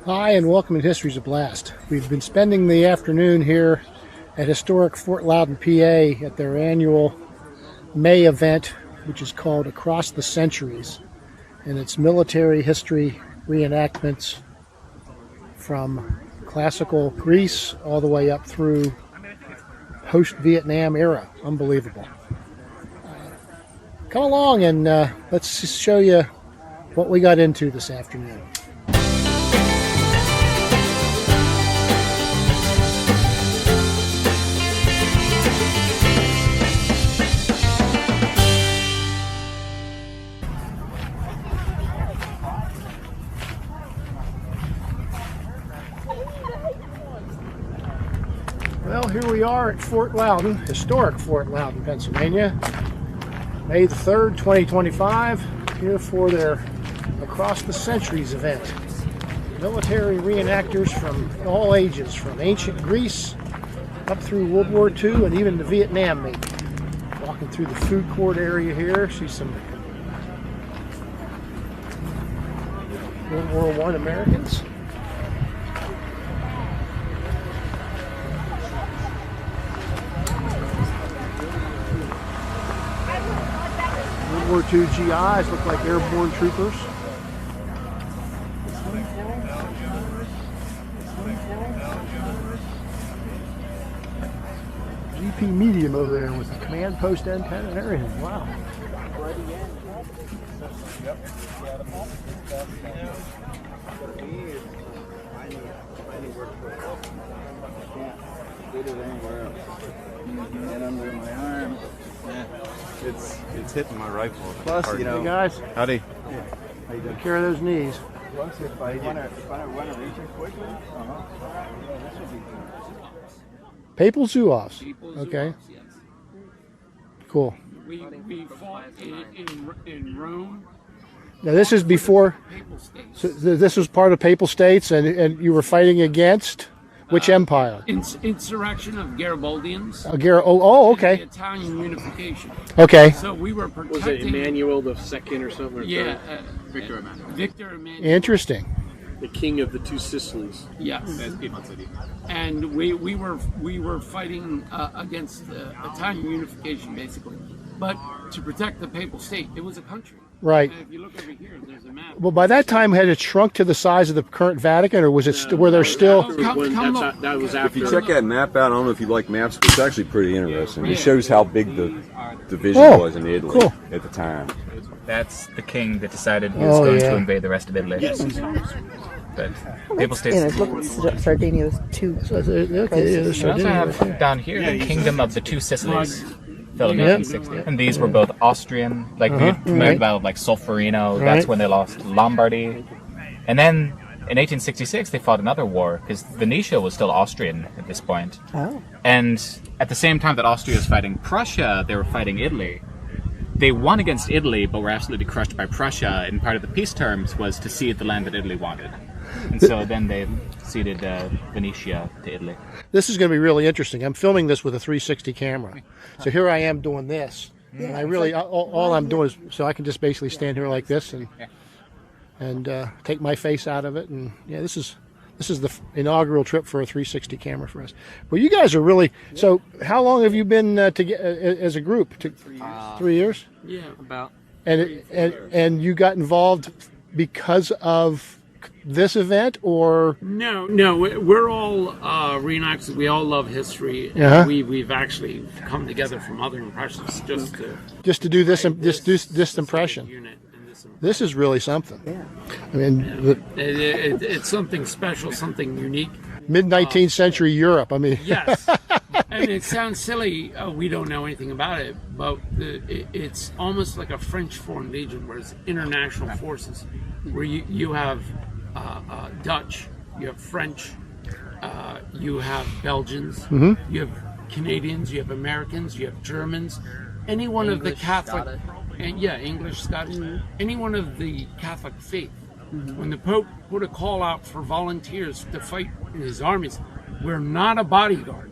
Hi, and welcome to History's a Blast. We've been spending the afternoon here at Historic Fort Loudoun, PA, at their annual May event, which is called Across the Centuries. And it's military history reenactments from classical Greece all the way up through post-Vietnam era. Unbelievable. Come along and let's just show you what we got into this afternoon. Well, here we are at Fort Loudoun, historic Fort Loudoun, Pennsylvania. May the 3rd, 2025, here for their Across the Centuries event. Military reenactors from all ages, from ancient Greece up through World War II and even to Vietnam maybe. Walking through the food court area here, see some World War I Americans. World War II GIs look like airborne troopers. GP medium over there with the command post antenna and everything. Wow. Under my arm. Yeah. It's hitting my rifle. Plus, you know, hey guys. Howdy. Yeah. Take care of those knees. Plus, if I want to reach it quickly, Papal Zouaves. Okay. Yes. Cool. We fought in Rome. Now this is before. Papal States. So this was part of Papal States, and you were fighting against which empire? Insurrection of Garibaldians. Okay. The Italian unification. Okay. So we were protecting. Was it Emmanuel the Second or something? Or Yeah. Victor Emmanuel. Victor Emmanuel. Interesting. The King of the Two Sicilies. Yes. And we were fighting against the Italian unification, basically, but to protect the Papal State. It was a country. Right. And if you look over here, there's a map. Well, by that time, had it shrunk to the size of the current Vatican, or was it? Were there still? That was after. If you check that map out, I don't know if you like maps, but it's actually pretty interesting. It shows how big the division was in Italy at the time. That's the king that decided he was going to invade the rest of Italy. But Papal States. Yeah, look at Sardinia was two. We also have down here the Kingdom of the Two Sicilies. Fell in 1860. And these were both Austrian, like the Battle of like Solferino, that's when they lost Lombardy. And then in 1866 they fought another war, because Venetia was still Austrian at this point. Oh. And at the same time that Austria was fighting Prussia, they were fighting Italy. They won against Italy, but were absolutely crushed by Prussia, and part of the peace terms was to cede the land that Italy wanted. And so then they ceded Venetia to Italy. This is going to be really interesting. I'm filming this with a 360 camera. So here I am doing this. And I really, all I'm doing is, so I can just basically stand here like this and take my face out of it. And yeah, this is the inaugural trip for a 360 camera for us. Well, you guys are really, so how long have you been as a group? 3 years? Yeah, about. And you got involved because of this event, or No, we're all reenactors. We all love history. We've actually come together from other impressions just to do this impression. This is really something. Yeah. I mean, it's something special, something unique. Mid-19th century Europe. I mean, Yes. And it sounds silly. We don't know anything about it, but it's almost like a French Foreign Legion, where it's international forces, where you have Dutch, you have French, you have Belgians, you have Canadians, you have Americans, you have Germans, any one of the Catholic, English, Scottish, any one of the Catholic faith. When the Pope put a call out for volunteers to fight in his armies, we're not a bodyguard.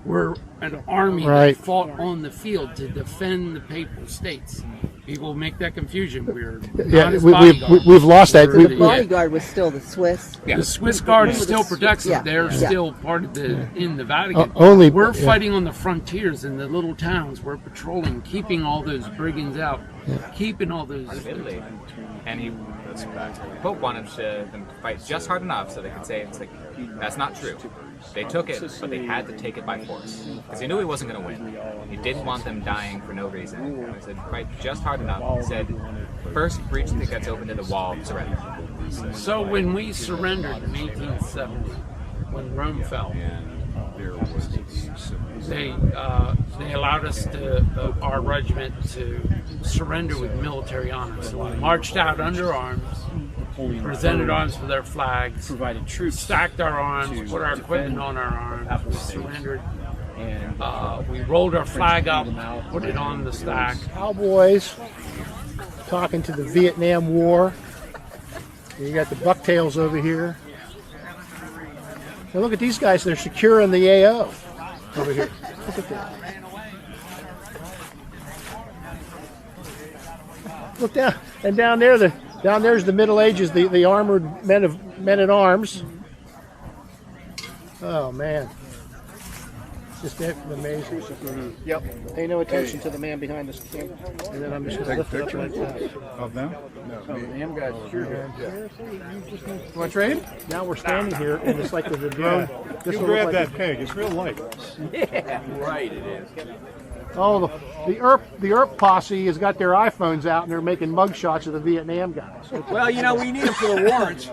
We're an army that fought on the field to defend the Papal States. People make that confusion. We're Yeah, not his we've bodyguard. lost that. We're The the- bodyguard was still the Swiss. The Swiss Guard still protects them. Yeah, They're yeah. still part of in the Vatican. Only We're yeah. fighting on the frontiers in the little towns. We're patrolling, keeping all those brigands out, keeping all those. Italy. And the Pope wanted them to fight just hard enough so they could say it's like that's not true. They took it, but they had to take it by force because he knew he wasn't going to win. He didn't want them dying for no reason. He said fight just hard enough. He said first breach that gets open to the wall, surrender. So when we surrendered in 1870, when Rome fell, they allowed us to our regiment to surrender with military honors. So we marched out under arms, presented arms for their flags, Provided troops. stacked our arms, put our equipment on our arms, we surrendered. We rolled our flag up, put it on the stack. Cowboys talking to the Vietnam War. You got the bucktails over here. Now look at these guys. They're securing the AO over here. Look at that. Look down, and down there's the Middle Ages, the armored men at arms. Oh man, just amazing. Yep. Pay no attention to the man behind the camera, and then I'm just going to lift it up like that. Of them? You want to trade? Now we're standing here, and it's like there's a drone. You grab that peg. It's real light. Right, it is. Oh, the ERP posse has got their iPhones out, and they're making mug shots of the Vietnam guys. Well, you know, we need them for the warrants.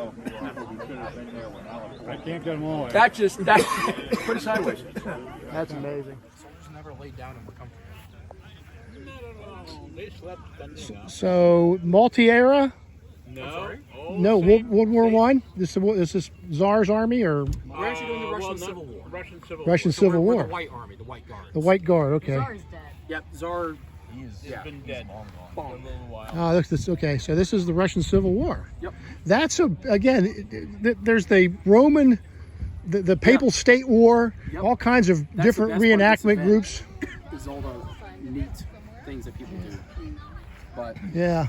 I can't get them all. That put it sideways. That's amazing. Never laid down and were comfortable. So multi-era? No, World War One. This is Tsar's army or We're actually doing the Russian Civil War. Russian Civil We're War? the White Army, the White Guard. The White Guard. Okay. Yep, Tsar. He's been dead for a little while. Oh, this okay. So this is the Russian Civil War. Yep. That's there's the Roman, the Papal State War, Yep. all kinds of That's different the best part of this reenactment event. groups. Is all the neat things that people do. But Yeah,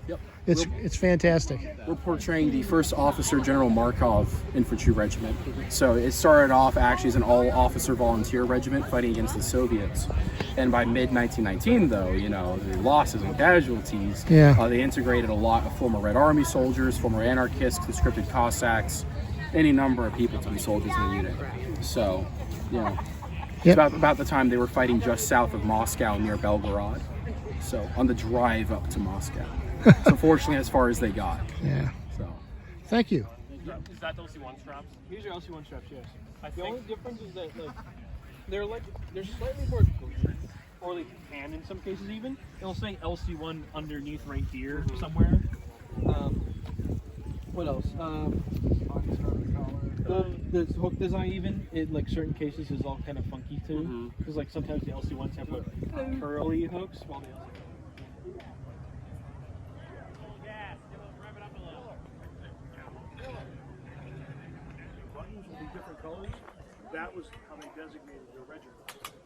yep, it's fantastic. we're portraying the 1st Officer General Markov Infantry Regiment. So it started off actually as an all-officer volunteer regiment fighting against the Soviets. And by mid-1919, though, you know, the losses and casualties, Yeah. they integrated a lot of former Red Army soldiers, former anarchists, conscripted Cossacks, any number of people to be soldiers in the unit. So, you know, Yep. about the time they were fighting just south of Moscow near Belgorod. So on the drive up to Moscow. So fortunately, as far as they got. Yeah. So Thank you. Is that the LC1 straps? These are LC1 straps, yes. The only difference is that they're slightly more green, or they can in some cases even. It'll say LC1 underneath right here somewhere. What else? The hook design even, it like certain cases is all kind of funky too. Because like sometimes the LC1s have like curly hooks while the different colors. That was how they designated their regiment.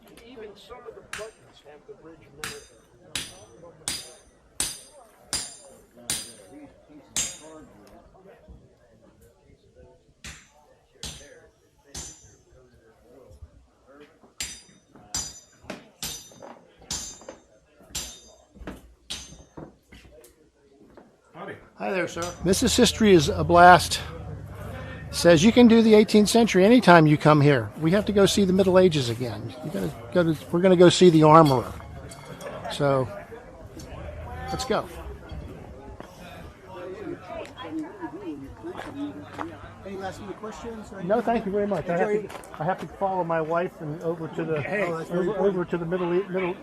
And even some of the buttons have the bridge metal. Hi there, sir. Mrs. History is a blast. Says you can do the 18th century anytime you come here. We have to go see the Middle Ages again. We're going to go see the armorer. So let's go. Any last minute questions? No, thank you very much. I have to follow my wife and over to the over to the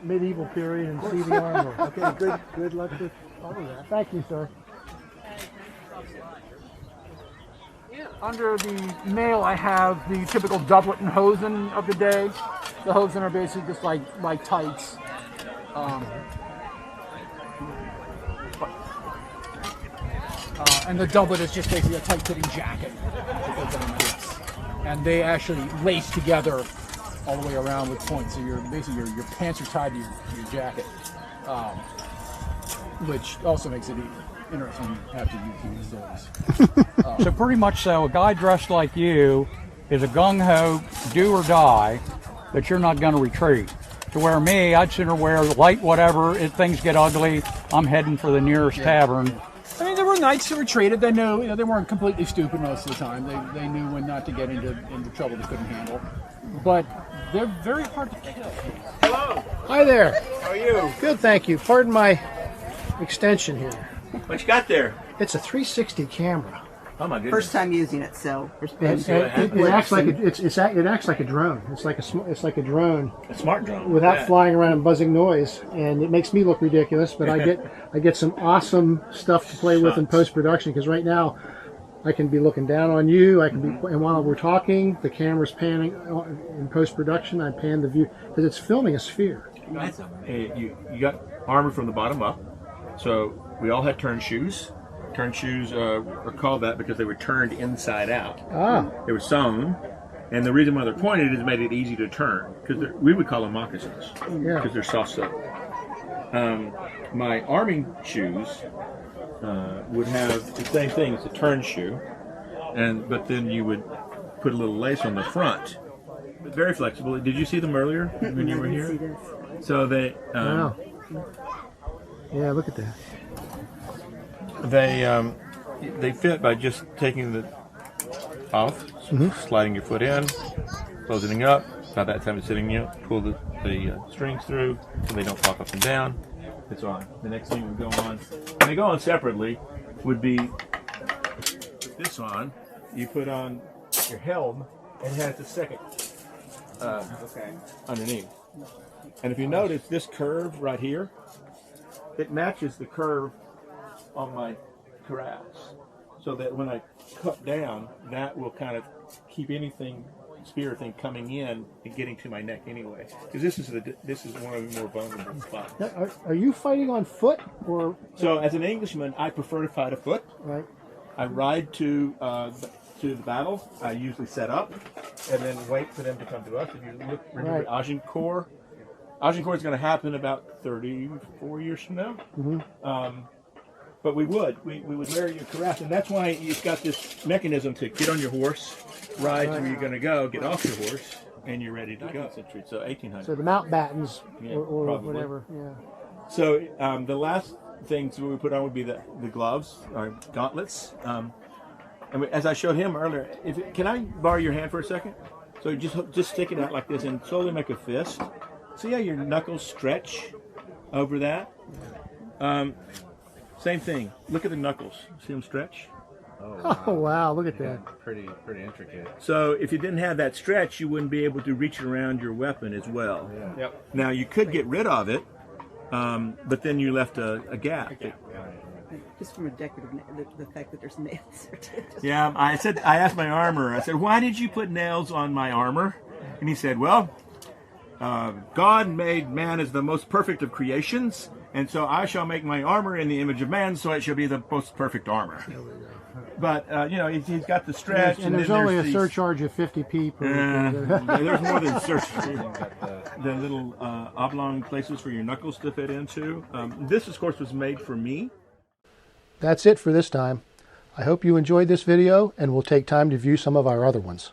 medieval period and see the armorer. Okay, good luck with all of that. Thank you, sir. Under the male, I have the typical doublet and hosen of the day. The hosen are basically just like tights. And the doublet is just basically a tight-fitting jacket. And they actually lace together all the way around with points. So your pants are tied to your jacket. which also makes it interesting to have to use these facilities. So pretty much so, a guy dressed like you is a gung-ho do or die that you're not going to retreat. To where me, I'd sooner wear light whatever, if things get ugly, I'm heading for the nearest tavern. I mean, there were knights who retreated. They knew, you know, they weren't completely stupid most of the time. They knew when not to get into trouble they couldn't handle. But they're very hard to kill. Hello. Hi there. How are you? Good, thank you. Pardon my extension here. What you got there? It's a 360 camera. Oh my goodness. First time using it, so It acts like it acts like a drone. It's like a drone. A smart drone. Without flying around and buzzing noise, and it makes me look ridiculous. But I get some awesome stuff to play with in post production, because right now I can be looking down on you. I can be, and while we're talking, the camera's panning in post production. I pan the view because it's filming a sphere. You got armor from the bottom up, so we all had turn shoes. Turn shoes are called that because they were turned inside out. Ah. They were sewn, and the reason why they're pointed is made it easy to turn, because we would call them moccasins, because they're soft soap. My arming shoes would have the same thing as a turn shoe, but then you would put a little lace on the front. Very flexible. Did you see them earlier when you were here? So they. Wow. Yeah, look at that. They fit by just taking the off, sliding your foot in, closing it up. By that time it's sitting up, pull the strings through so they don't pop up and down. It's on. The next thing would go on, and they go on separately, would be with this on. You put on your helm, and it has the second underneath. And if you notice this curve right here, it matches the curve on my cuirass, so that when I cut down, that will kind of keep anything spear thing coming in and getting to my neck anyway. Because this is one of the more vulnerable spots. Now, are you fighting on foot or? So as an Englishman, I prefer to fight afoot. Right. I ride to the battle. I usually set up and then wait for them to come to us. If you look, remember Agincourt. Agincourt is going to happen about 34 years from now. But we would wear your cuirass, and that's why it's got this mechanism to get on your horse, ride to where you're going to go, get off your horse, and you're ready to go. So 1800. So the Mountbattens or probably. whatever. Yeah. So the last things we put on would be the gloves or gauntlets. And as I showed him earlier, can I borrow your hand for a second? So just stick it out like this and slowly make a fist. See how your knuckles stretch over that? Same thing. Look at the knuckles. See them stretch? Oh wow! Look at that. Pretty intricate. So if you didn't have that stretch, you wouldn't be able to reach around your weapon as well. Yeah. Yep. Now you could get rid of it, but then you left a gap. just from a decorative, the fact that there's nails. Yeah, I asked my armorer. I said, "Why did you put nails on my armor?" And he said, "Well, God made man as the most perfect of creations, and so I shall make my armor in the image of man, so it shall be the most perfect armor." But he's got the stretch, and there's only a surcharge of 50p per. There's more than surcharge. The little oblong places for your knuckles to fit into. This, of course, was made for me. That's it for this time. I hope you enjoyed this video, and we'll take time to view some of our other ones.